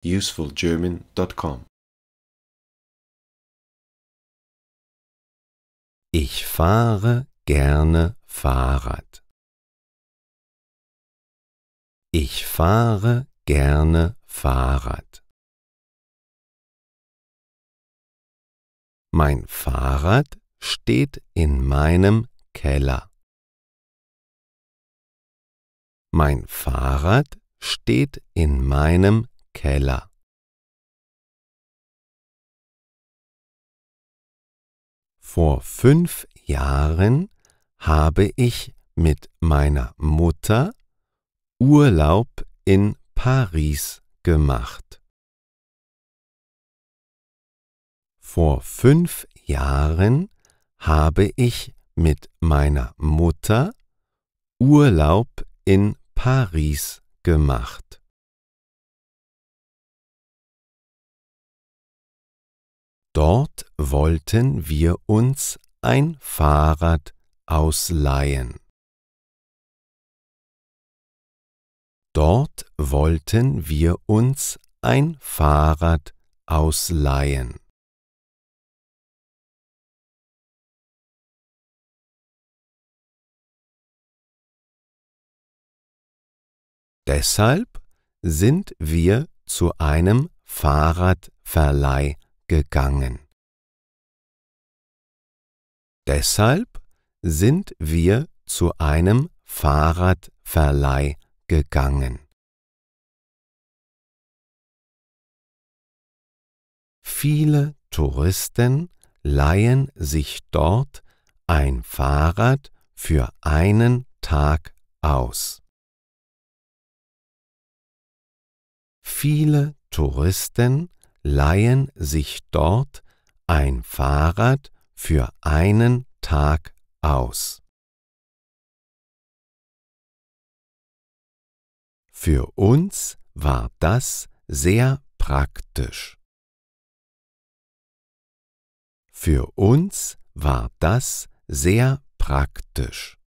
usefulgerman.com. Ich fahre gerne Fahrrad. Ich fahre gerne Fahrrad. Mein Fahrrad steht in meinem Keller. Mein Fahrrad steht in meinem Keller. Vor 5 Jahren habe ich mit meiner Mutter Urlaub in Paris gemacht. Vor 5 Jahren habe ich mit meiner Mutter Urlaub in Paris gemacht. Dort wollten wir uns ein Fahrrad ausleihen. Dort wollten wir uns ein Fahrrad ausleihen. Deshalb sind wir zu einem Fahrradverleih gegangen. Deshalb sind wir zu einem Fahrradverleih gegangen. Viele Touristen leihen sich dort ein Fahrrad für einen Tag aus. Viele Touristen leihen sich dort ein Fahrrad für einen Tag aus. Für uns war das sehr praktisch. Für uns war das sehr praktisch.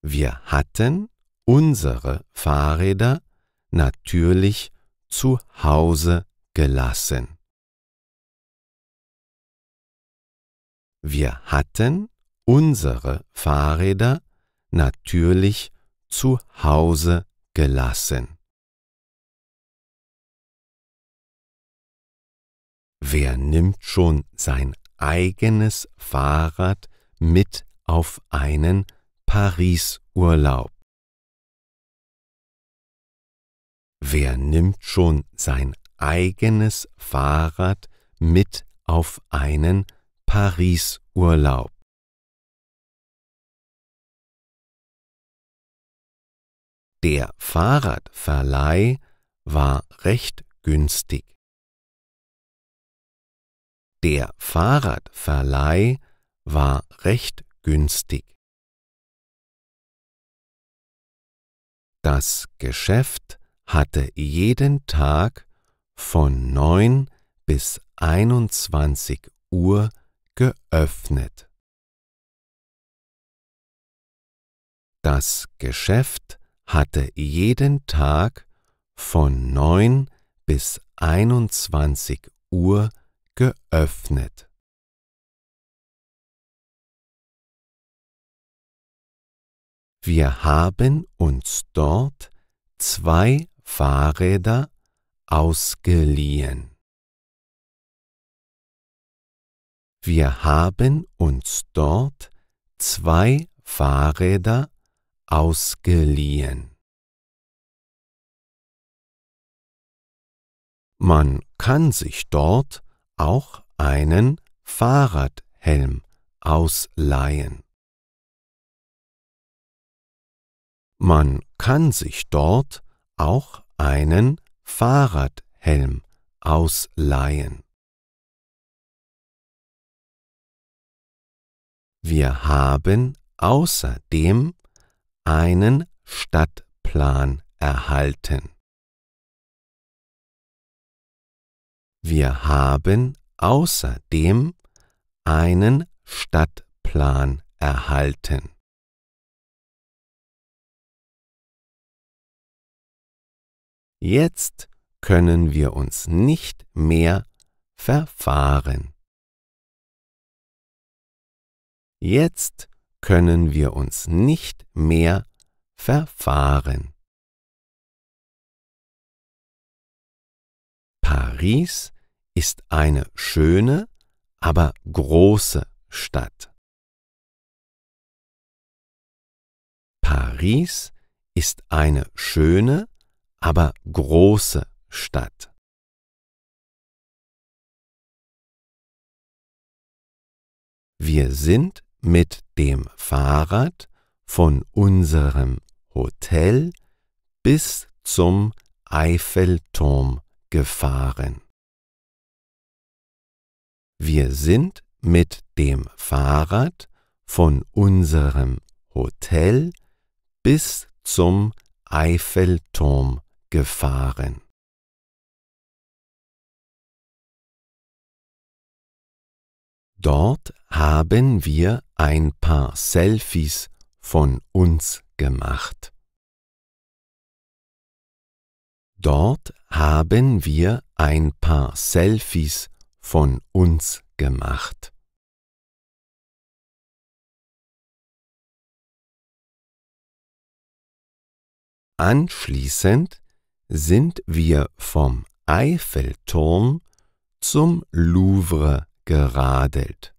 Wir hatten unsere Fahrräder natürlich zu Hause gelassen. Wir hatten unsere Fahrräder natürlich zu Hause gelassen. Wer nimmt schon sein eigenes Fahrrad mit auf einen Paris-Urlaub? Wer nimmt schon sein eigenes Fahrrad mit auf einen Paris-Urlaub? Der Fahrradverleih war recht günstig. Der Fahrradverleih war recht günstig. Das Geschäft hatte jeden Tag von 9 bis 21 Uhr geöffnet. Das Geschäft hatte jeden Tag von 9 bis 21 Uhr geöffnet. Wir haben uns dort 2 Fahrräder ausgeliehen. Wir haben uns dort 2 Fahrräder ausgeliehen. Man kann sich dort auch einen Fahrradhelm ausleihen. Man kann sich dort auch einen Fahrradhelm ausleihen. Wir haben außerdem einen Stadtplan erhalten. Wir haben außerdem einen Stadtplan erhalten. Jetzt können wir uns nicht mehr verfahren. Jetzt können wir uns nicht mehr verfahren. Paris ist eine schöne, aber große Stadt. Paris ist eine schöne, aber große Stadt. Wir sind mit dem Fahrrad von unserem Hotel bis zum Eiffelturm gefahren. Wir sind mit dem Fahrrad von unserem Hotel bis zum Eiffelturm gefahren. Dort haben wir ein paar Selfies von uns gemacht. Dort haben wir ein paar Selfies von uns gemacht. Anschließend sind wir vom Eiffelturm zum Louvre geradelt.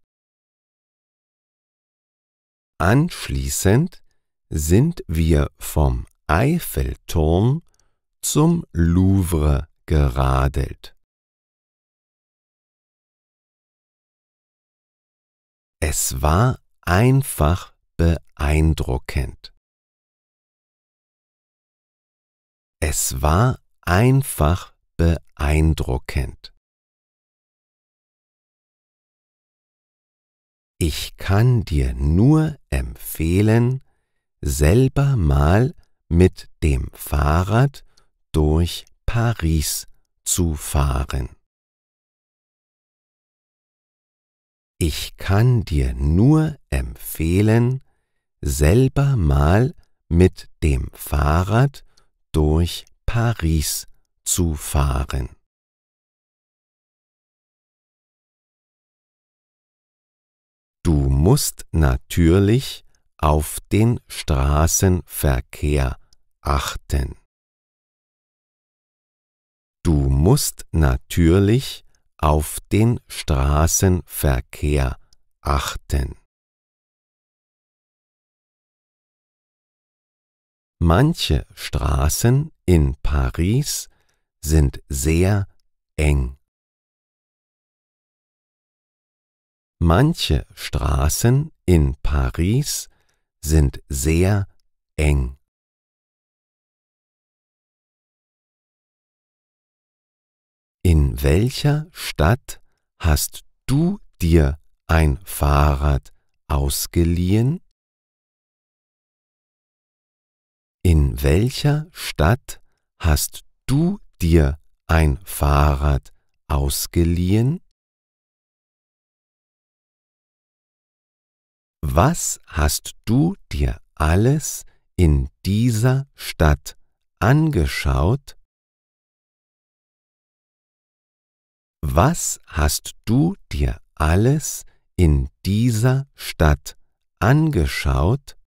Anschließend sind wir vom Eiffelturm zum Louvre geradelt. Es war einfach beeindruckend. Es war einfach beeindruckend. Ich kann dir nur empfehlen, selber mal mit dem Fahrrad durch Paris zu fahren. Ich kann dir nur empfehlen, selber mal mit dem Fahrrad durch Paris zu fahren. Du musst natürlich auf den Straßenverkehr achten. Du musst natürlich auf den Straßenverkehr achten. Manche Straßen in Paris sind sehr eng. Manche Straßen in Paris sind sehr eng. In welcher Stadt hast du dir ein Fahrrad ausgeliehen? In welcher Stadt hast du dir ein Fahrrad ausgeliehen? Was hast du dir alles in dieser Stadt angeschaut? Was hast du dir alles in dieser Stadt angeschaut?